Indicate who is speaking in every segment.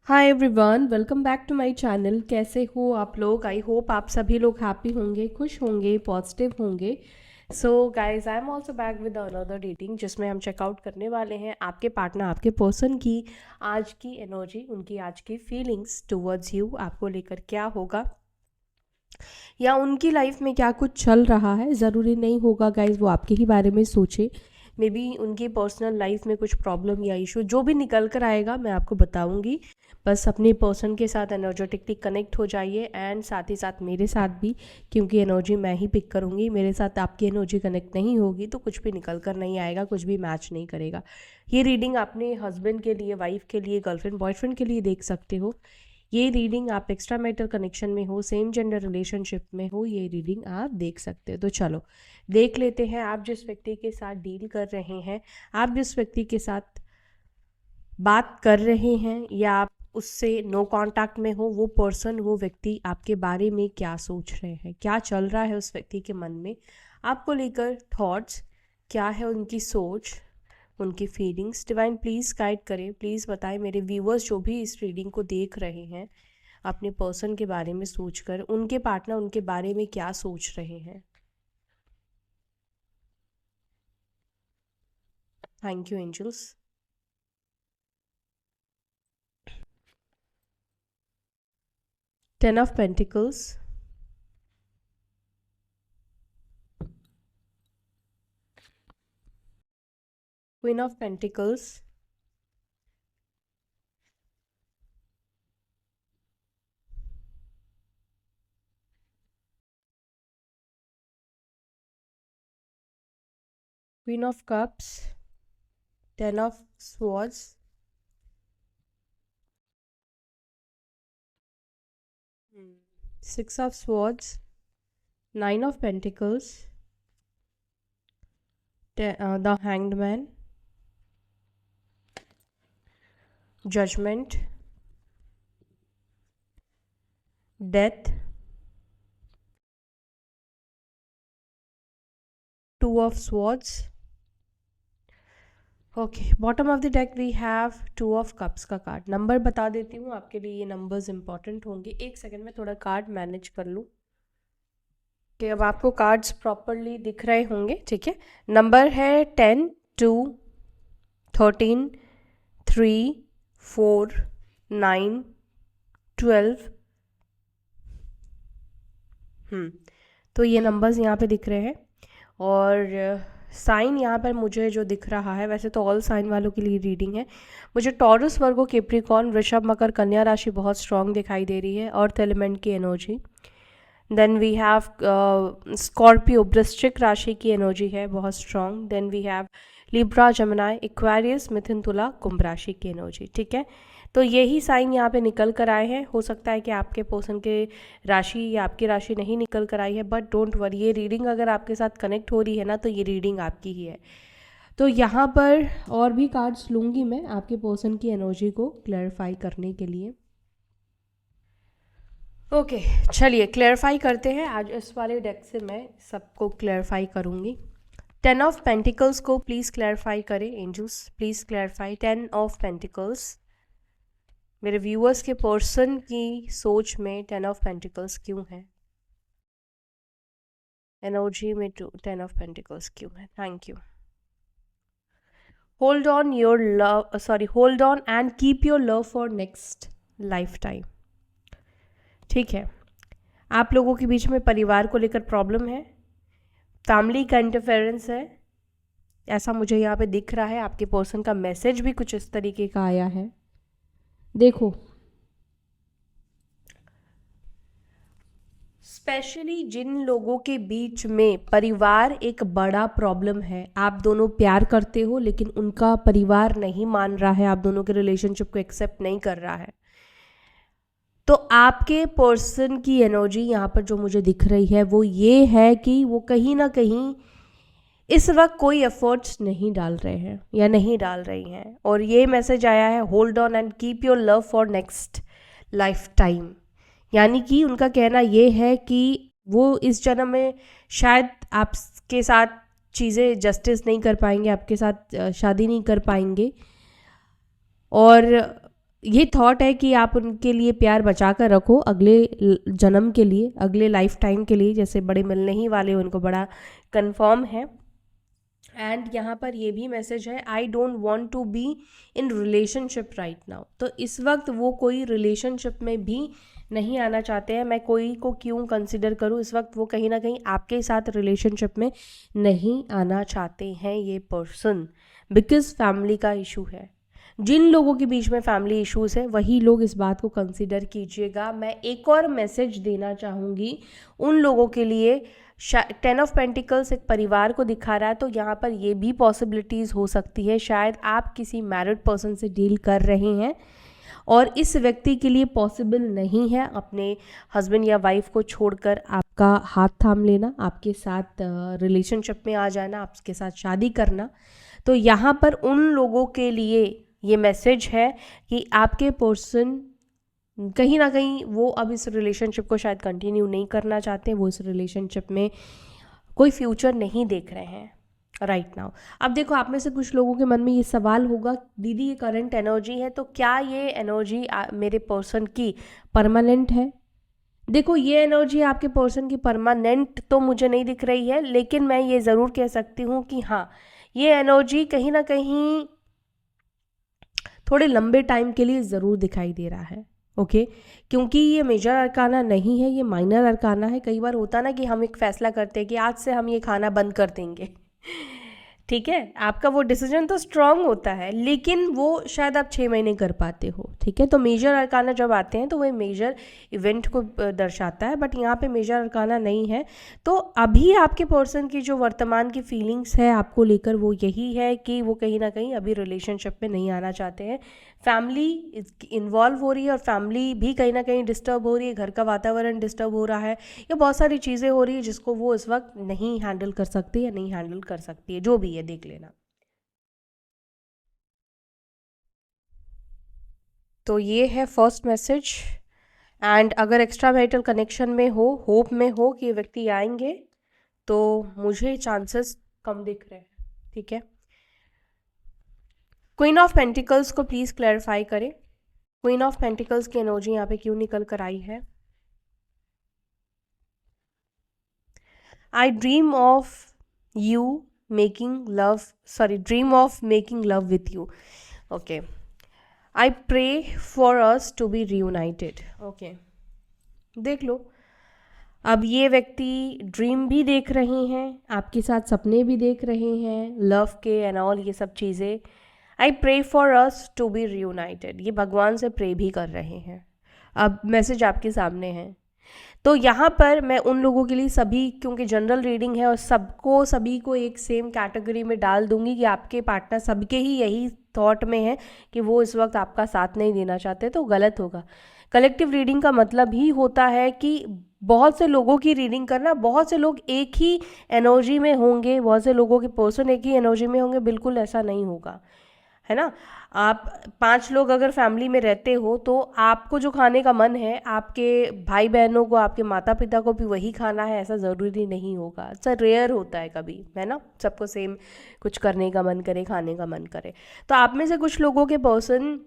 Speaker 1: Hi everyone, welcome back to my channel. कैसे हो आप लोग? आई होप आप सभी लोग हैप्पी होंगे, खुश होंगे, पॉजिटिव होंगे। So guys, I am also back with another reading जिसमें हम चेकआउट करने वाले हैं आपके पार्टनर, आपके पर्सन की आज की एनर्जी, उनकी आज की फीलिंग्स टुवर्ड्स यू, आपको लेकर क्या होगा या उनकी लाइफ में क्या कुछ चल रहा है। ज़रूरी नहीं होगा गाइज वो आपके ही बारे में सोचे। मे बी उनकी पर्सनल लाइफ में कुछ प्रॉब्लम या इशू जो भी निकल कर आएगा मैं आपको बताऊंगी। बस अपने पर्सन के साथ एनर्जेटिकली कनेक्ट हो जाइए एंड साथ ही साथ मेरे साथ भी, क्योंकि एनर्जी मैं ही पिक करूंगी। मेरे साथ आपकी एनर्जी कनेक्ट नहीं होगी तो कुछ भी निकल कर नहीं आएगा, कुछ भी मैच नहीं करेगा। ये रीडिंग अपने हस्बैंड के लिए, वाइफ के लिए, गर्लफ्रेंड बॉयफ्रेंड के लिए देख सकते हो। ये रीडिंग आप एक्स्ट्रा मैरिटल कनेक्शन में हो, सेम जेंडर रिलेशनशिप में हो, ये रीडिंग आप देख सकते हो। तो चलो देख लेते हैं आप जिस व्यक्ति के साथ डील कर रहे हैं, आप जिस व्यक्ति के साथ बात कर रहे हैं या आप उससे नो कांटेक्ट में हो, वो पर्सन, वो व्यक्ति आपके बारे में क्या सोच रहे हैं, क्या चल रहा है उस व्यक्ति के मन में आपको लेकर, थॉट्स क्या है, उनकी सोच, उनकी फीलिंग्स। डिवाइन प्लीज़ गाइड करें, प्लीज़ बताएं मेरे व्यूअर्स जो भी इस रीडिंग को देख रहे हैं अपने पर्सन के बारे में सोचकर, उनके पार्टनर उनके बारे में क्या सोच रहे हैं। Thank you angels. Ten of pentacles, queen of pentacles, queen of cups, ten of swords, six of swords, nine of pentacles, the hanged man, judgment, death, two of swords. Okay, bottom of the deck we have two of cups का card. Number बता देती हूँ आपके लिए, ये numbers important होंगे। एक second में थोड़ा कार्ड मैनेज कर लूँ कि अब आपको कार्ड्स प्रॉपरली दिख रहे होंगे। ठीक है, नंबर है 10, 2, 13, 3, 4, 9, 12। तो ये नंबर्स यहाँ पे दिख रहे हैं और साइन यहाँ पर मुझे जो दिख रहा है, वैसे तो ऑल साइन वालों के लिए रीडिंग है, मुझे टॉरस, वर्गो, कैप्रिकॉर्न, वृषभ, मकर, कन्या राशि बहुत स्ट्रांग दिखाई दे रही है, अर्थ एलिमेंट की energy. Then we have Scorpio, वृश्चिक राशि की एनर्जी है बहुत strong. Then we have Libra, Gemini, Aquarius, मिथुन, तुला, कुंभ राशि की एनर्जी। ठीक है, तो यही साइन यहाँ पे निकल कर आए हैं। हो सकता है कि आपके पर्सन के राशि या आपकी राशि नहीं निकल कर आई है, बट डोंट वरी, ये रीडिंग अगर आपके साथ कनेक्ट हो रही है ना, तो ये रीडिंग आपकी ही है। तो यहाँ पर और भी कार्ड्स लूँगी मैं आपके पर्सन की एनर्जी को क्लैरिफाई करने के लिए। ओके, चलिए क्लैरिफाई करते हैं। आज इस वाले डेक से मैं सबको क्लैरिफाई करूँगी। 10 ऑफ पेंटिकल्स को प्लीज़ क्लैरिफाई करें angels, please clarify 10 of pentacles. मेरे व्यूअर्स के पर्सन की सोच में 10 ऑफ पेंटिकल्स क्यों है, एनर्जी में 10 ऑफ पेंटिकल्स क्यों है। Thank you. Hold on your love, sorry, hold on and keep your love for next life time. ठीक है, आप लोगों के बीच में परिवार को लेकर प्रॉब्लम है, फैमिली का इंटरफेरेंस है, ऐसा मुझे यहाँ पे दिख रहा है। आपके पर्सन का मैसेज भी कुछ इस तरीके का आया है। देखो, स्पेशली जिन लोगों के बीच में परिवार एक बड़ा प्रॉब्लम है, आप दोनों प्यार करते हो लेकिन उनका परिवार नहीं मान रहा है, आप दोनों के रिलेशनशिप को एक्सेप्ट नहीं कर रहा है, तो आपके पर्सन की एनर्जी यहाँ पर जो मुझे दिख रही है वो ये है कि वो कहीं ना कहीं इस वक्त कोई एफर्ट्स नहीं डाल रहे हैं या नहीं डाल रही हैं, और ये मैसेज आया है hold on and keep your love for next life time. यानी कि उनका कहना ये है कि वो इस जन्म में शायद आपके साथ चीज़ें जस्टिस नहीं कर पाएंगे, आपके साथ शादी नहीं कर पाएंगे, और ये थॉट है कि आप उनके लिए प्यार बचा कर रखो अगले जन्म के लिए, अगले लाइफ टाइम के लिए, जैसे बड़े मिलने ही वाले उनको बड़ा कंफर्म है। एंड यहाँ पर ये भी मैसेज है, I don't want to be in relationship right now. तो इस वक्त वो कोई रिलेशनशिप में भी नहीं आना चाहते हैं। मैं कोई को क्यों कंसिडर करूँ, इस वक्त वो कहीं ना कहीं आपके साथ रिलेशनशिप में नहीं आना चाहते हैं ये पर्सन, बिकॉज फैमिली का इशू है। जिन लोगों के बीच में फैमिली इश्यूज है वही लोग इस बात को कंसिडर कीजिएगा। मैं एक और मैसेज देना चाहूँगी उन लोगों के लिए। 10 ऑफ पेंटिकल्स एक परिवार को दिखा रहा है, तो यहाँ पर ये भी पॉसिबिलिटीज़ हो सकती है, शायद आप किसी मैरिड पर्सन से डील कर रहे हैं और इस व्यक्ति के लिए पॉसिबल नहीं है अपने हस्बैंड या वाइफ को छोड़कर आपका हाथ थाम लेना, आपके साथ रिलेशनशिप में आ जाना, आपके साथ शादी करना। तो यहाँ पर उन लोगों के लिए ये मैसेज है कि आपके पर्सन कहीं ना कहीं वो अब इस रिलेशनशिप को शायद कंटिन्यू नहीं करना चाहते, वो इस रिलेशनशिप में कोई फ्यूचर नहीं देख रहे हैं राइट नाउ। अब देखो, आप में से कुछ लोगों के मन में ये सवाल होगा, दीदी ये करंट एनर्जी है तो क्या ये एनर्जी मेरे पर्सन की परमानेंट है? देखो, ये एनर्जी आपके पर्सन की परमानेंट तो मुझे नहीं दिख रही है, लेकिन मैं ये ज़रूर कह सकती हूँ कि हाँ, ये एनर्जी कहीं ना कहीं थोड़े लंबे टाइम के लिए ज़रूर दिखाई दे रहा है। ओके क्योंकि ये मेजर अरकाना नहीं है, ये माइनर अरकाना है। कई बार होता ना कि हम एक फ़ैसला करते हैं कि आज से हम ये खाना बंद कर देंगे ठीक है, आपका वो डिसीजन तो स्ट्रांग होता है, लेकिन वो शायद आप 6 महीने कर पाते हो। ठीक है, तो मेजर अरकाना जब आते हैं तो वो मेजर इवेंट को दर्शाता है, बट यहाँ पे मेजर अरकाना नहीं है। तो अभी आपके पर्सन की जो वर्तमान की फीलिंग्स है आपको लेकर वो यही है कि वो कहीं ना कहीं अभी रिलेशनशिप में नहीं आना चाहते हैं। फैमिली इन्वॉल्व हो रही है और फैमिली भी कहीं ना कहीं डिस्टर्ब हो रही है, घर का वातावरण डिस्टर्ब हो रहा है, या बहुत सारी चीज़ें हो रही है जिसको वो इस वक्त नहीं हैंडल कर सकती या नहीं हैंडल कर सकती है, जो भी है देख लेना। तो ये है फर्स्ट मैसेज। एंड अगर एक्स्ट्रा मैरिटल कनेक्शन में हो, होप में हो कि ये व्यक्ति आएंगे, तो मुझे चांसेस कम दिख रहे हैं। ठीक है, क्वीन ऑफ पेंटिकल्स को प्लीज़ क्लैरिफाई करें। क्वीन ऑफ पेंटिकल्स की एनर्जी यहाँ पे क्यों निकल कर आई है? I dream of you making love, sorry, dream of making love with you. Okay, I pray for us to be reunited. Okay, देख लो, अब ये व्यक्ति ड्रीम भी देख रहे हैं, आपके साथ सपने भी देख रहे हैं, लव के एंड ऑल ये सब चीज़ें। I pray for us to be reunited, ये भगवान से प्रे भी कर रहे हैं। अब मैसेज आपके सामने है। तो यहाँ पर मैं उन लोगों के लिए, सभी, क्योंकि जनरल रीडिंग है और सभी को एक सेम कैटेगरी में डाल दूंगी कि आपके पार्टनर सबके ही यही थॉट में है कि वो इस वक्त आपका साथ नहीं देना चाहते, तो गलत होगा। कलेक्टिव रीडिंग का मतलब ही होता है कि बहुत से लोगों की रीडिंग करना, बहुत से लोग एक ही एनर्जी में होंगे, बहुत से लोगों के पर्सन एक ही एनर्जी में होंगे, बिल्कुल ऐसा नहीं होगा, है ना। आप 5 लोग अगर फैमिली में रहते हो तो आपको जो खाने का मन है, आपके भाई बहनों को, आपके माता पिता को भी वही खाना है, ऐसा ज़रूरी नहीं होगा। इट्स रेयर होता है कभी, है ना, सबको सेम कुछ करने का मन करे, खाने का मन करे। तो आप में से कुछ लोगों के पर्सन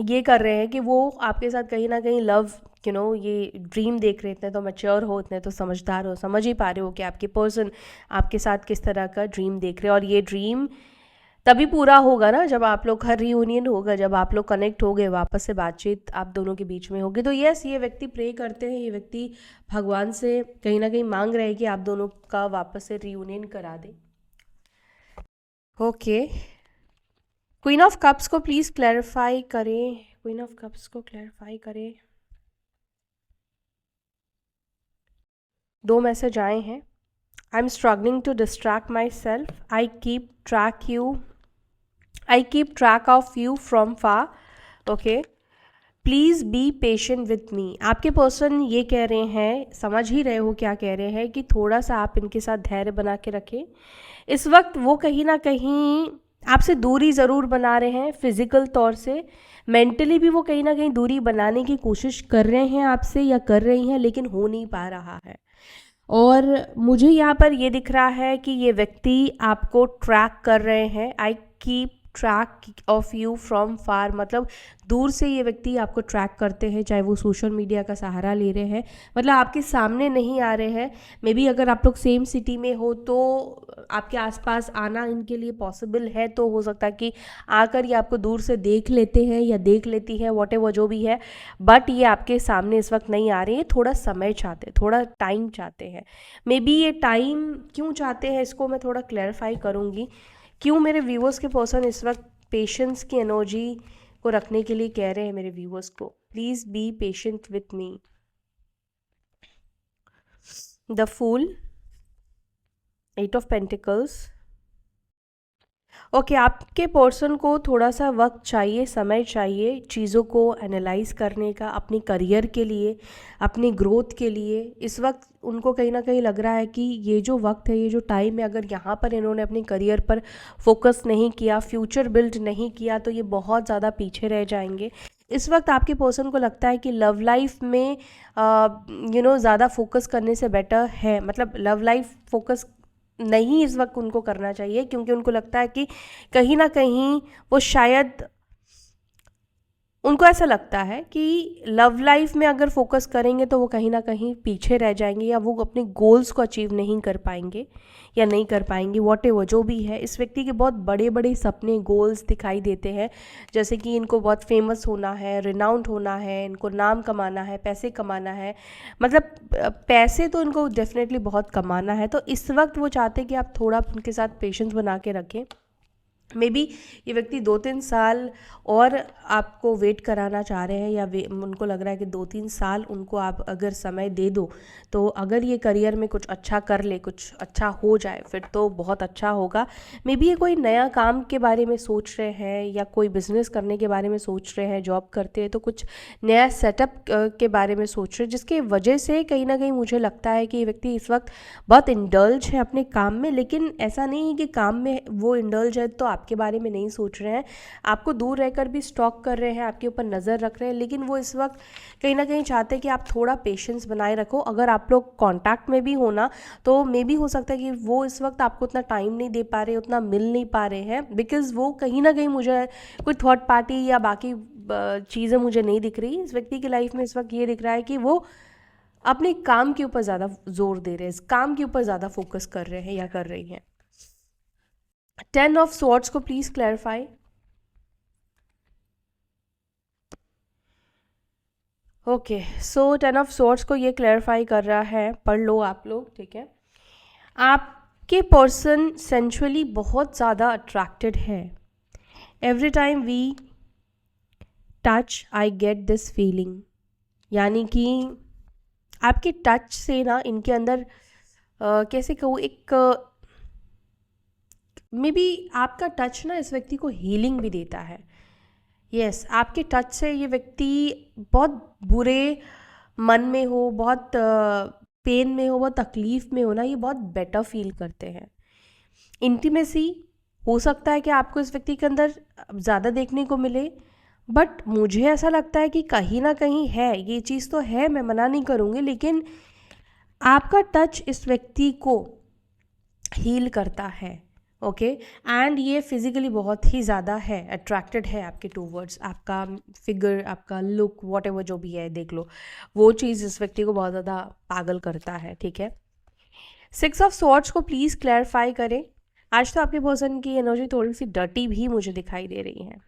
Speaker 1: ये कर रहे हैं कि वो आपके साथ कहीं ना कहीं लव, ये ड्रीम देख रहे, इतने तो मैच्योर हो, इतने तो समझदार हो, समझ ही पा रहे हो कि आपके पर्सन आपके साथ किस तरह का ड्रीम देख रहे हैं। और ये ड्रीम तभी पूरा होगा ना जब आप लोग, हर रियूनियन होगा जब आप लोग कनेक्ट हो गए, वापस से बातचीत आप दोनों के बीच में होगी। तो यस, ये व्यक्ति प्रे करते हैं, ये व्यक्ति भगवान से कहीं ना कहीं मांग रहे हैं कि आप दोनों का वापस से रियूनियन करा दे। ओके, क्वीन ऑफ कप्स को प्लीज़ क्लैरिफाई करें, क्वीन ऑफ कप्स को क्लैरिफाई करें। 2 मैसेज आए हैं। I am struggling to distract myself, I keep track of you from far. Okay, please be patient with me. आपके person ये कह रहे हैं, समझ ही रहे हो क्या कह रहे हैं, कि थोड़ा सा आप इनके साथ धैर्य बना के रखें। इस वक्त वो कहीं ना कहीं आपसे दूरी ज़रूर बना रहे हैं, फिजिकल तौर से, मेंटली भी वो कहीं ना कहीं दूरी बनाने की कोशिश कर रहे हैं आपसे, या कर रही हैं, लेकिन हो नहीं पा रहा है। और मुझे यहाँ पर ये दिख रहा है कि ये व्यक्ति आपको ट्रैक कर रहे हैं। आई keep track of you from फार, मतलब दूर से ये व्यक्ति आपको ट्रैक करते हैं, चाहे वो सोशल मीडिया का सहारा ले रहे हैं, मतलब आपके सामने नहीं आ रहे हैं। मे बी अगर आप लोग सेम सिटी में हो तो आपके आसपास आना इनके लिए पॉसिबल है, तो हो सकता है कि आकर ये आपको दूर से देख लेते हैं या देख लेती है, वॉट एवर जो भी है, बट ये आपके सामने इस वक्त नहीं आ रही है। थोड़ा समय चाहते हैं, थोड़ा टाइम चाहते हैं। मे बी ये टाइम क्यों चाहते हैं इसको मैं थोड़ा क्लैरिफाई करूँगी। क्यों मेरे व्यूअर्स के पर्सन इस वक्त पेशेंस की एनर्जी को रखने के लिए कह रहे हैं मेरे व्यूअर्स को, please be patient with me. The fool, 8 of pentacles. Okay, आपके पर्सन को थोड़ा सा वक्त चाहिए, समय चाहिए चीज़ों को एनालाइज करने का, अपनी करियर के लिए, अपनी ग्रोथ के लिए। इस वक्त उनको कहीं ना कहीं लग रहा है कि ये जो वक्त है, ये जो टाइम है, अगर यहाँ पर इन्होंने अपने करियर पर फोकस नहीं किया, फ्यूचर बिल्ड नहीं किया, तो ये बहुत ज़्यादा पीछे रह जाएंगे। इस वक्त आपके पर्सन को लगता है कि लव लाइफ में ज़्यादा फोकस करने से बेटर है, मतलब लव लाइफ फोकस नहीं इस वक्त उनको करना चाहिए, क्योंकि उनको लगता है कि कहीं ना कहीं वो शायद, उनको ऐसा लगता है कि लव लाइफ में अगर फोकस करेंगे तो वो कहीं ना कहीं पीछे रह जाएंगे, या वो अपने गोल्स को अचीव नहीं कर पाएंगे या नहीं कर पाएंगे, वॉट एवर जो भी है। इस व्यक्ति के बहुत बड़े बड़े सपने, गोल्स दिखाई देते हैं, जैसे कि इनको बहुत फेमस होना है, रिनाउंड होना है, इनको नाम कमाना है, पैसे कमाना है, मतलब पैसे तो इनको डेफिनेटली बहुत कमाना है। तो इस वक्त वो चाहते हैं कि आप थोड़ा उनके साथ पेशेंस बना के रखें। मे बी ये व्यक्ति 2-3 साल और आपको वेट कराना चाह रहे हैं, या उनको लग रहा है कि 2-3 साल उनको आप अगर समय दे दो, तो अगर ये करियर में कुछ अच्छा कर ले, कुछ अच्छा हो जाए, फिर तो बहुत अच्छा होगा। मे बी ये कोई नया काम के बारे में सोच रहे हैं, या कोई बिजनेस करने के बारे में सोच रहे हैं, जॉब करते हैं तो कुछ नया सेटअप के बारे में सोच रहे हैं, जिसके वजह से कहीं ना कहीं मुझे लगता है कि ये व्यक्ति इस वक्त बहुत इंडल्ज है अपने काम में। लेकिन ऐसा नहीं है कि काम में वो इंडल्ज है तो आपके बारे में नहीं सोच रहे हैं, आपको दूर रहकर भी स्टॉक कर रहे हैं, आपके ऊपर नज़र रख रहे हैं, लेकिन वो इस वक्त कहीं ना कहीं चाहते हैं कि आप थोड़ा पेशेंस बनाए रखो। अगर आप लोग कांटेक्ट में भी होना तो मे भी हो सकता है कि वो इस वक्त आपको उतना टाइम नहीं दे पा रहे, उतना मिल नहीं पा रहे हैं, बिकॉज़ वो कहीं ना कहीं, मुझे कोई थर्ड पार्टी या बाकी चीज़ें मुझे नहीं दिख रही। इस व्यक्ति की लाइफ में इस वक्त ये दिख रहा है कि वो अपने काम के ऊपर ज़्यादा जोर दे रहे हैं, इस काम के ऊपर ज़्यादा फोकस कर रहे हैं या कर रही हैं। 10 ऑफ स्वॉर्ड्स को please clarify. Okay, so 10 of swords को ये क्लैरिफाई कर रहा है, पढ़ लो आप लोग, ठीक है। आपके पर्सन सेंचुअली बहुत ज़्यादा अट्रैक्टेड है। Every time we touch I get this feeling, यानी कि आपके टच से ना इनके अंदर कैसे कहूँ, एक मे बी आपका टच ना इस व्यक्ति को हीलिंग भी देता है। यस, आपके टच से ये व्यक्ति बहुत बुरे मन में हो, बहुत पेन में हो, बहुत तकलीफ़ में हो ना, ये बहुत बेटर फील करते हैं। इंटीमेसी हो सकता है कि आपको इस व्यक्ति के अंदर ज़्यादा देखने को मिले, बट मुझे ऐसा लगता है कि कहीं ना कहीं है, ये चीज़ तो है, मैं मना नहीं करूँगी, लेकिन आपका टच इस व्यक्ति को हील करता है। ओके, एंड ये फिजिकली बहुत ही ज़्यादा है, अट्रैक्टेड है आपके टूवर्ड्स, आपका फिगर, आपका लुक, वॉट एवर जो भी है, देख लो, वो चीज़ इस व्यक्ति को बहुत ज़्यादा पागल करता है, ठीक है। 6 ऑफ स्वॉर्ड्स को प्लीज़ क्लैरिफाई करें। आज तो आपके पर्सन की एनर्जी थोड़ी सी डर्टी भी मुझे दिखाई दे रही है।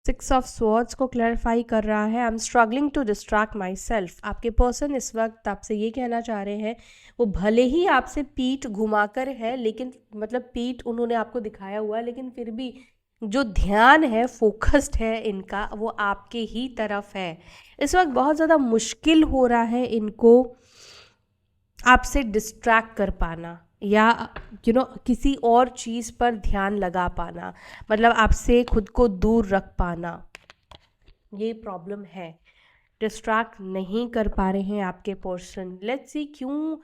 Speaker 1: 6 ऑफ स्वॉर्ड्स को क्लैरिफाई कर रहा है, I am struggling to distract myself. आपके पर्सन इस वक्त आपसे ये कहना चाह रहे हैं, वो भले ही आपसे पीठ घुमाकर है, लेकिन मतलब पीठ उन्होंने आपको दिखाया हुआ है, लेकिन फिर भी जो ध्यान है, फोकस्ड है इनका, वो आपके ही तरफ है। इस वक्त बहुत ज़्यादा मुश्किल हो रहा है इनको आपसे डिस्ट्रैक्ट कर पाना, या किसी और चीज़ पर ध्यान लगा पाना, मतलब आपसे खुद को दूर रख पाना, ये प्रॉब्लम है। डिस्ट्रैक्ट नहीं कर पा रहे हैं आपके पर्सन। लेट्स सी क्यों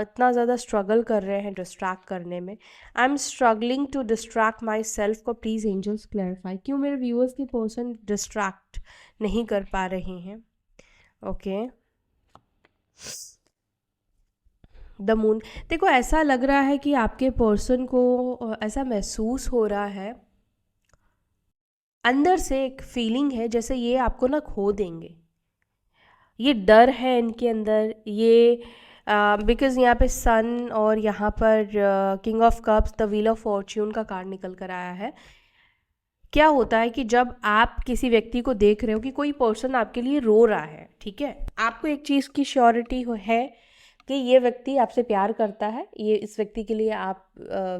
Speaker 1: इतना ज़्यादा स्ट्रगल कर रहे हैं डिस्ट्रैक्ट करने में। I am struggling to distract myself को प्लीज़ एंजल्स क्लैरिफाई। क्यों मेरे व्यूअर्स के पर्सन डिस्ट्रैक्ट नहीं कर पा रहे हैं? Okay, the moon. देखो ऐसा लग रहा है कि आपके पर्सन को ऐसा महसूस हो रहा है, अंदर से एक फीलिंग है जैसे ये आपको ना खो देंगे। ये डर है इनके अंदर, ये बिकॉज यहाँ पे सन और यहाँ पर king of cups, the wheel of Fortune का कार्ड निकल कर आया है। क्या होता है कि जब आप किसी व्यक्ति को देख रहे हो कि कोई पर्सन आपके लिए रो रहा है, ठीक है, आपको एक चीज़ की श्योरिटी है कि ये व्यक्ति आपसे प्यार करता है, ये इस व्यक्ति के लिए आप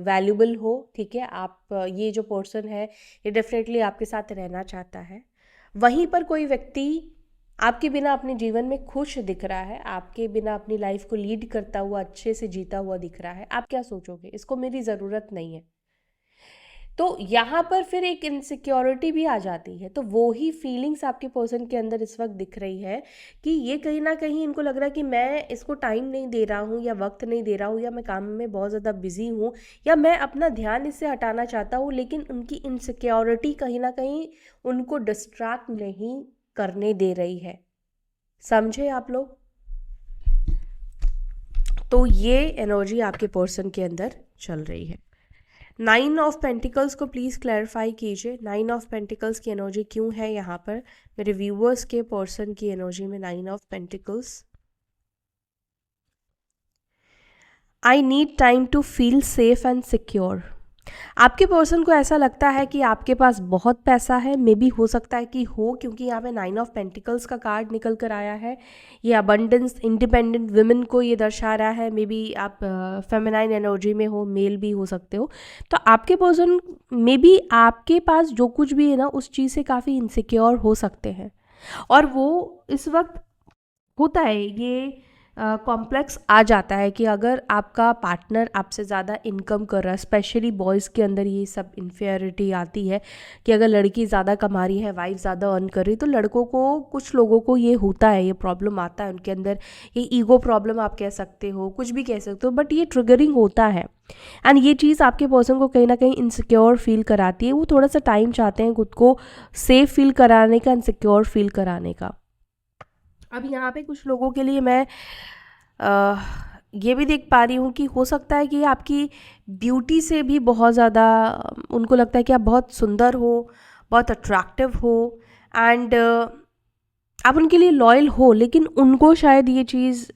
Speaker 1: वैल्यूबल हो, ठीक है, आप ये जो पर्सन है ये डेफिनेटली आपके साथ रहना चाहता है। वहीं पर कोई व्यक्ति आपके बिना अपने जीवन में खुश दिख रहा है, आपके बिना अपनी लाइफ को लीड करता हुआ, अच्छे से जीता हुआ दिख रहा है। आप क्या सोचोगे, इसको मेरी ज़रूरत नहीं है। तो यहाँ पर फिर एक इनसिक्योरिटी भी आ जाती है। तो वो ही फीलिंग्स आपके पर्सन के अंदर इस वक्त दिख रही है कि ये कहीं ना कहीं इनको लग रहा है कि मैं इसको टाइम नहीं दे रहा हूँ, या वक्त नहीं दे रहा हूँ, या मैं काम में बहुत ज़्यादा बिजी हूँ, या मैं अपना ध्यान इससे हटाना चाहता हूँ, लेकिन उनकी इनसिक्योरिटी कहीं ना कहीं उनको डिस्ट्रैक्ट नहीं करने दे रही है। समझे आप लोग? तो ये एनर्जी आपके पर्सन के अंदर चल रही है। 9 ऑफ पेंटिकल्स को प्लीज़ क्लैरिफाई कीजिए। 9 ऑफ पेंटिकल्स की एनर्जी क्यों है यहाँ पर मेरे व्यूअर्स के पर्सन की एनर्जी में 9 of pentacles? I need time to feel safe and secure. आपके पर्सन को ऐसा लगता है कि आपके पास बहुत पैसा है, मे बी हो सकता है कि हो, क्योंकि यहाँ पे 9 ऑफ पेंटिकल्स का कार्ड निकल कर आया है। ये अबंडेंस, इंडिपेंडेंट विमेन को ये दर्शा रहा है। मे बी आप फेमिनाइन एनर्जी में हो, मेल भी हो सकते हो। तो आपके पर्सन मे बी आपके पास जो कुछ भी है ना उस चीज़ से काफ़ी इनसिक्योर हो सकते हैं, और वो इस वक्त होता है ये कॉम्प्लेक्स आ जाता है कि अगर आपका पार्टनर आपसे ज़्यादा इनकम कर रहा है, स्पेशली बॉयज़ के अंदर ये सब इन्फेरिटी आती है कि अगर लड़की ज़्यादा कमा रही है, वाइफ ज़्यादा अर्न कर रही, तो लड़कों को, कुछ लोगों को ये होता है, ये प्रॉब्लम आता है उनके अंदर। ये ईगो प्रॉब्लम आप कह सकते हो, कुछ भी कह सकते हो, बट ये ट्रिगरिंग होता है। एंड ये चीज़ आपके पर्सन को कहीं ना कहीं इनसिक्योर फील कराती है। वो थोड़ा सा टाइम चाहते हैं खुद को सेफ फील कराने का, इनसिक्योर फील कराने का। अब यहाँ पे कुछ लोगों के लिए मैं ये भी देख पा रही हूँ कि हो सकता है कि आपकी ब्यूटी से भी बहुत ज़्यादा उनको लगता है कि आप बहुत सुंदर हो, बहुत अट्रैक्टिव हो, एंड आप उनके लिए लॉयल हो, लेकिन उनको शायद ये चीज़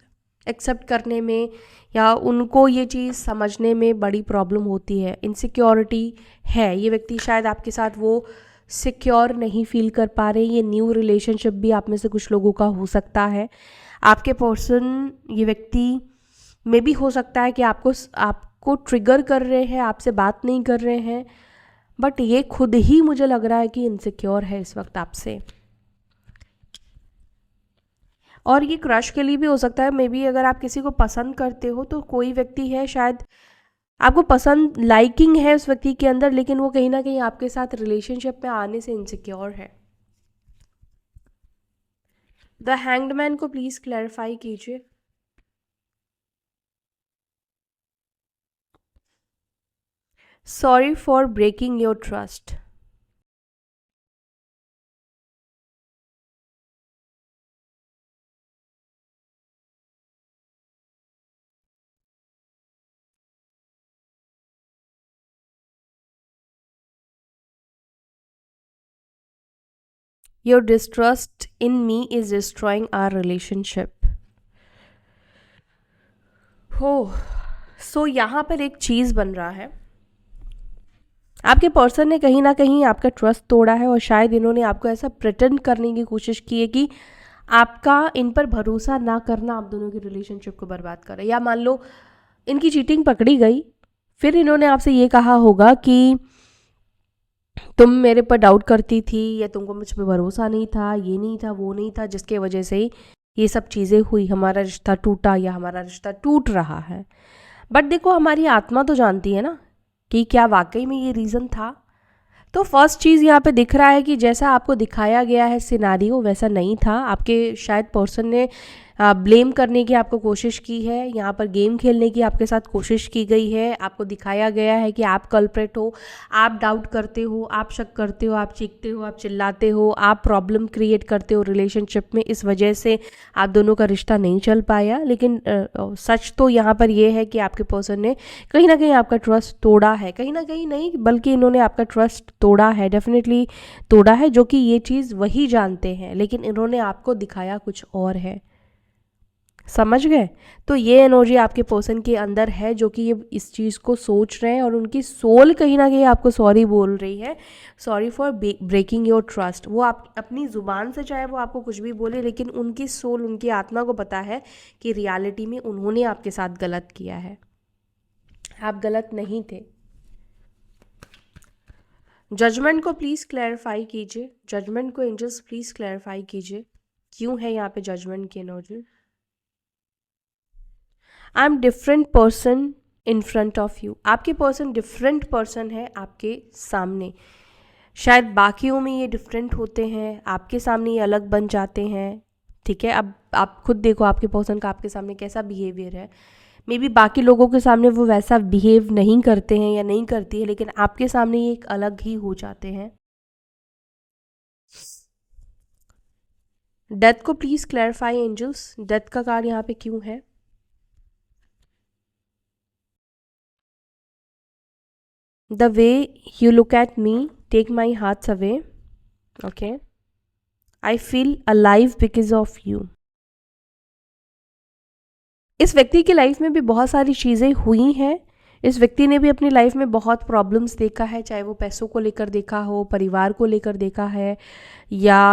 Speaker 1: एक्सेप्ट करने में या उनको ये चीज़ समझने में बड़ी प्रॉब्लम होती है। इनसिक्योरिटी है, ये व्यक्ति शायद आपके साथ वो सिक्योर नहीं फील कर पा रहे। ये न्यू रिलेशनशिप भी आप में से कुछ लोगों का हो सकता है। आपके पर्सन, ये व्यक्ति में भी हो सकता है कि आपको ट्रिगर कर रहे हैं, आपसे बात नहीं कर रहे हैं, बट ये खुद ही मुझे लग रहा है कि इनसिक्योर है इस वक्त आपसे। और ये क्रश के लिए भी हो सकता है। मे बी अगर आप किसी को पसंद करते हो तो कोई व्यक्ति है, शायद आपको पसंद, लाइकिंग है उस व्यक्ति के अंदर, लेकिन वो कहीं ना कहीं आपके साथ रिलेशनशिप में आने से इनसिक्योर है। द हैंग्ड मैन को प्लीज़ क्लैरिफाई कीजिए। Sorry for breaking your trust. Your distrust in me is destroying our relationship. हो सो यहाँ पर एक चीज़ बन रहा है, आपके पर्सन ने कहीं ना कहीं आपका ट्रस्ट तोड़ा है, और शायद इन्होंने आपको ऐसा प्रिटेंड करने की कोशिश की है कि आपका इन पर भरोसा ना करना आप दोनों की रिलेशनशिप को बर्बाद करे। या मान लो इनकी चीटिंग पकड़ी गई, फिर इन्होंने आपसे ये कहा होगा कि तुम मेरे पर डाउट करती थी, या तुमको मुझ पर भरोसा नहीं था, ये नहीं था, वो नहीं था, जिसके वजह से ये सब चीज़ें हुई, हमारा रिश्ता टूटा या हमारा रिश्ता टूट रहा है। बट देखो, हमारी आत्मा तो जानती है ना कि क्या वाकई में ये रीज़न था। तो फर्स्ट चीज़ यहाँ पे दिख रहा है कि जैसा आपको दिखाया गया है सिनारियो, वैसा नहीं था। आपके शायद पर्सन ने ब्लेम करने की आपको कोशिश की है, यहाँ पर गेम खेलने की आपके साथ कोशिश की गई है, आपको दिखाया गया है कि आप कल्प्रेट हो, आप डाउट करते हो, आप शक करते हो, आप चीखते हो, आप चिल्लाते हो, आप प्रॉब्लम क्रिएट करते हो रिलेशनशिप में, इस वजह से आप दोनों का रिश्ता नहीं चल पाया। लेकिन सच तो यहाँ पर यह है कि आपके पर्सन ने कहीं ना कहीं आपका ट्रस्ट तोड़ा है, कहीं ना कहीं नहीं बल्कि इन्होंने आपका ट्रस्ट तोड़ा है, डेफिनेटली तोड़ा है, जो कि ये चीज़ वही जानते हैं, लेकिन इन्होंने आपको दिखाया कुछ और है। समझ गए? तो ये एनर्जी आपके पर्सन के अंदर है, जो कि ये इस चीज़ को सोच रहे हैं, और उनकी सोल कहीं ना कहीं आपको सॉरी बोल रही है, sorry for breaking your trust. वो आप अपनी ज़ुबान से चाहे वो आपको कुछ भी बोले, लेकिन उनकी सोल, उनकी आत्मा को पता है कि रियलिटी में उन्होंने आपके साथ गलत किया है, आप गलत नहीं थे। जजमेंट को प्लीज़ क्लैरिफाई कीजिए, जजमेंट को एंजल्स प्लीज़ क्लैरिफाई कीजिए, क्यों है यहाँ पे जजमेंट की energy. I am different person in front of you. आपके पर्सन डिफरेंट पर्सन है आपके सामने, शायद बाकियों में ये डिफरेंट होते हैं, आपके सामने ये अलग बन जाते हैं। ठीक है, अब आप खुद देखो आपके पर्सन का आपके सामने कैसा बिहेवियर है। मे बी बाकी लोगों के सामने वो वैसा बिहेव नहीं करते हैं या नहीं करती है, लेकिन आपके सामने ये एक अलग ही हो जाते हैं। डेथ को प्लीज़ क्लैरिफाई एंजल्स, डेथ का कार्ड यहाँ पे क्यों है। The way you look at me take my hearts away. Okay. I feel alive because of you. इस व्यक्ति की लाइफ में भी बहुत सारी चीज़ें हुई हैं। इस व्यक्ति ने भी अपनी लाइफ में बहुत प्रॉब्लम्स देखा है, चाहे वो पैसों को लेकर देखा हो, परिवार को लेकर देखा है, या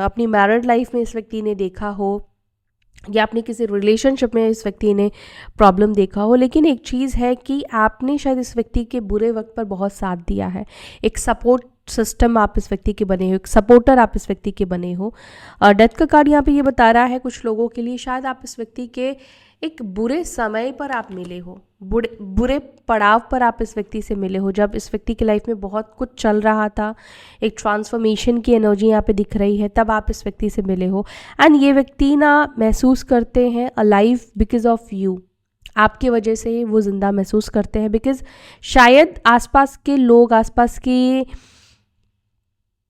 Speaker 1: अपनी मैरिड लाइफ में इस व्यक्ति ने देखा हो, या अपने किसी रिलेशनशिप में इस व्यक्ति ने प्रॉब्लम देखा हो। लेकिन एक चीज़ है कि आपने शायद इस व्यक्ति के बुरे वक्त पर बहुत साथ दिया है, एक सपोर्ट सिस्टम आप इस व्यक्ति के बने हो, एक सपोर्टर आप इस व्यक्ति के बने हो। डेथ का कार्ड यहाँ पे ये बता रहा है कुछ लोगों के लिए शायद आप इस व्यक्ति के एक बुरे समय पर आप मिले हो, बुरे पड़ाव पर आप इस व्यक्ति से मिले हो, जब इस व्यक्ति की लाइफ में बहुत कुछ चल रहा था, एक ट्रांसफॉर्मेशन की एनर्जी यहाँ पे दिख रही है, तब आप इस व्यक्ति से मिले हो। एंड ये व्यक्ति ना महसूस करते हैं अलाइव बिकॉज ऑफ यू, आपके वजह से वो ज़िंदा महसूस करते हैं, बिकॉज शायद आसपास के लोग, आसपास के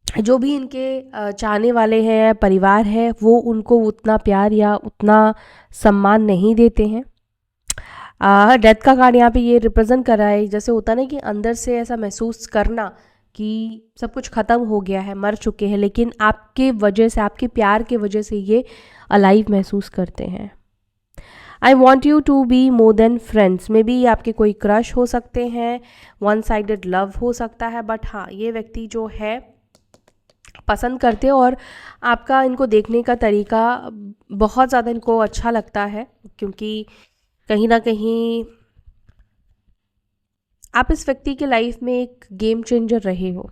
Speaker 1: जो भी इनके चाहने वाले हैं, परिवार है, वो उनको उतना प्यार या उतना सम्मान नहीं देते हैं। डेथ का कार्ड यहाँ पे ये रिप्रेजेंट कर रहा है, जैसे होता है ना कि अंदर से ऐसा महसूस करना कि सब कुछ ख़त्म हो गया है, मर चुके हैं, लेकिन आपके वजह से, आपके प्यार के वजह से ये अलाइव महसूस करते हैं। I want you to be more than friends, maybe आपके कोई क्रश हो सकते हैं, वन साइडेड लव हो सकता है, बट हाँ ये व्यक्ति जो है पसंद करते हैं, और आपका इनको देखने का तरीका बहुत ज़्यादा इनको अच्छा लगता है, क्योंकि कहीं ना कहीं आप इस व्यक्ति के लाइफ में एक गेम चेंजर रहे हो।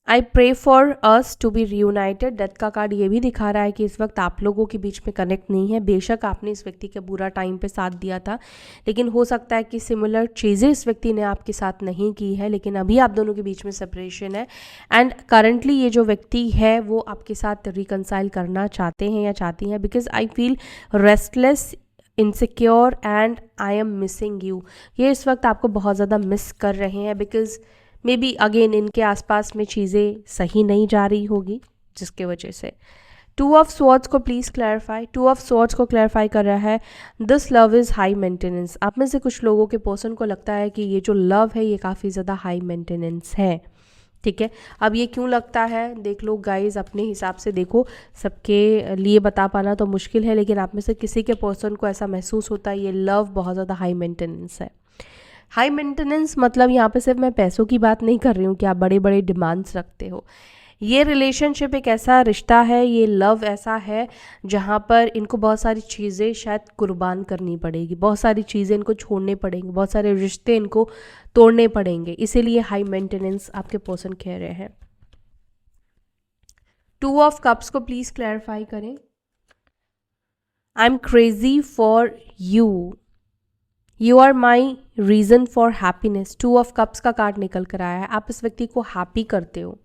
Speaker 1: I pray for us to be reunited, death का कार्ड ये भी दिखा रहा है कि इस वक्त आप लोगों के बीच में कनेक्ट नहीं है। बेशक आपने इस व्यक्ति के बुरा टाइम पे साथ दिया था, लेकिन हो सकता है कि सिमिलर चीज़ें इस व्यक्ति ने आपके साथ नहीं की है, लेकिन अभी आप दोनों के बीच में सेपरेशन है, एंड करंटली ये जो व्यक्ति है वो आपके साथ रिकनसाइल करना चाहते हैं या चाहती हैं, because I feel restless, insecure and I am missing you. ये इस वक्त आपको बहुत ज़्यादा मिस कर रहे हैं, बिकॉज मे बी अगेन इनके आसपास में चीज़ें सही नहीं जा रही होगी, जिसके वजह से। टू ऑफ स्वॉर्ड्स को please clarify, to of swords को क्लैरिफाई कर रहा है this love is high maintenance. आप में से कुछ लोगों के पर्सन को लगता है कि ये जो लव है ये काफ़ी ज़्यादा हाई मेंटेनेंस है। ठीक है, अब ये क्यों लगता है देख लो गाइज, अपने हिसाब से देखो, सबके लिए बता पाना तो मुश्किल है, लेकिन आप में से किसी के पर्सन को ऐसा महसूस होता है ये लव बहुत ज़्यादा हाई मेंटेनेंस है। हाई मेंटेनेंस मतलब यहाँ पे सिर्फ मैं पैसों की बात नहीं कर रही हूँ कि आप बड़े बड़े डिमांड्स रखते हो। ये रिलेशनशिप एक ऐसा रिश्ता है, ये लव ऐसा है जहाँ पर इनको बहुत सारी चीज़ें शायद कुर्बान करनी पड़ेगी, बहुत सारी चीज़ें इनको छोड़ने पड़ेंगी, बहुत सारे रिश्ते इनको तोड़ने पड़ेंगे, इसीलिए हाई मेंटेनेंस आपके पर्सन कह रहे हैं। टू ऑफ कप्स को प्लीज़ क्लैरिफाई करें। I am crazy for you are my reason for happiness. Two of cups का कार्ड निकल कर आया है, आप इस व्यक्ति को हैप्पी करते हो,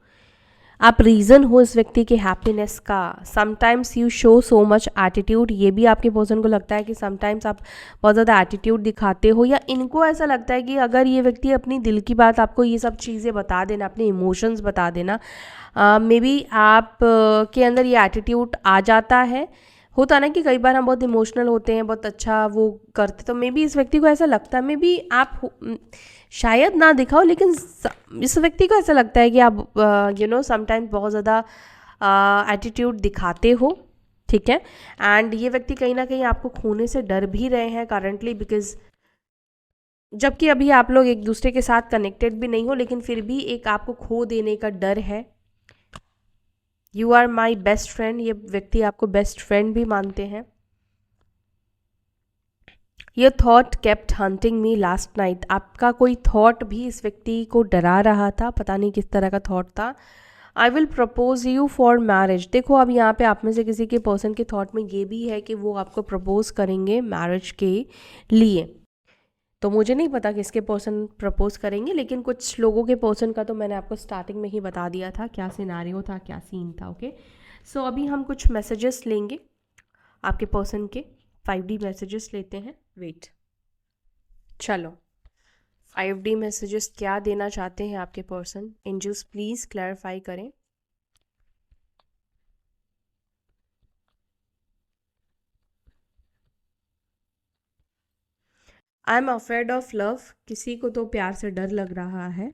Speaker 1: आप रीज़न हो इस व्यक्ति के हैप्पीनेस का। Sometimes you show so much attitude, ये भी आपके पर्सन को लगता है कि समटाइम्स आप बहुत ज़्यादा एटीट्यूड दिखाते हो, या इनको ऐसा लगता है कि अगर ये व्यक्ति अपनी दिल की बात आपको ये सब चीज़ें बता देना, अपने इमोशंस बता देना, मे बी आप के अंदर ये एटीट्यूड आ जाता है। होता ना कि कई बार हम बहुत इमोशनल होते हैं, बहुत अच्छा वो करते, तो मे बी इस व्यक्ति को ऐसा लगता है, मे बी आप शायद ना दिखाओ, लेकिन इस व्यक्ति को ऐसा लगता है कि आप समटाइम्स बहुत ज़्यादा एटीट्यूड दिखाते हो, ठीक है। एंड ये व्यक्ति कहीं ना कहीं आपको खोने से डर भी रहे हैं करंटली, बिकॉज जबकि अभी आप लोग एक दूसरे के साथ कनेक्टेड भी नहीं हो, लेकिन फिर भी एक आपको खो देने का डर है। You are my best friend, ये व्यक्ति आपको बेस्ट फ्रेंड भी मानते हैं। ये thought kept haunting me last night, आपका कोई थॉट भी इस व्यक्ति को डरा रहा था, पता नहीं किस तरह का थॉट था। I will propose you for marriage, देखो अब यहाँ पे आप में से किसी के पर्सन के थॉट में ये भी है कि वो आपको प्रपोज करेंगे मैरिज के लिए। तो मुझे नहीं पता किसके पर्सन प्रपोज करेंगे, लेकिन कुछ लोगों के पर्सन का तो मैंने आपको स्टार्टिंग में ही बता दिया था क्या सिनारियो था, क्या सीन था। ओके, सो अभी हम कुछ मैसेजेस लेंगे आपके पर्सन के, 5D मैसेजेस लेते हैं। वेट, चलो 5D मैसेजेस क्या देना चाहते हैं आपके पर्सन, एंजल्स प्लीज क्लैरिफाई करें। I am afraid of love, किसी को तो प्यार से डर लग रहा है।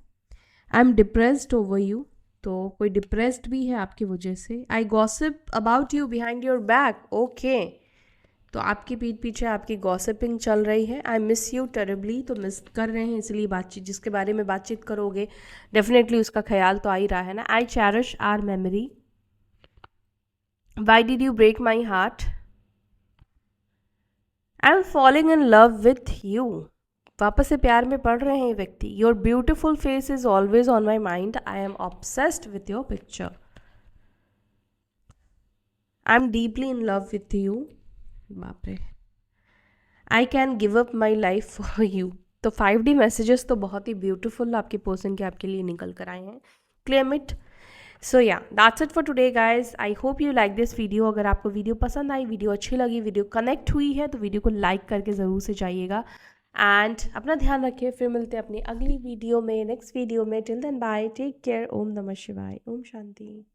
Speaker 1: I am depressed over you, तो कोई डिप्रेस्ड भी है आपकी वजह से। I gossip about you behind your back, okay, तो आपकी पीठ पीछे आपकी गॉसिपिंग चल रही है। आई मिस यू टेरिबली, तो मिस कर रहे हैं, इसलिए बातचीत जिसके बारे में बातचीत करोगे डेफिनेटली उसका ख्याल तो आ ही रहा है ना। I cherish our memory, why did you break my heart, I am falling in love with you, वापस से प्यार में पड़ रहे हैं ये व्यक्ति। Your beautiful face is always on my mind, I am obsessed with your picture, I am deeply in love with you, बाप रे, I can give up my life for you. तो 5D मैसेजेस तो बहुत ही beautiful आपके person के आपके लिए निकल कर आए हैं। Claim it. So yeah that's it for today guys, I hope you like this video. अगर आपको वीडियो पसंद आई, वीडियो अच्छी लगी, वीडियो कनेक्ट हुई है, तो वीडियो को लाइक करके ज़रूर से जाइएगा। एंड अपना ध्यान रखिए, फिर मिलते हैं अपनी अगली वीडियो में, नेक्स्ट वीडियो में। Till then bye, take care, ओम नमः शिवाय, ओम शांति।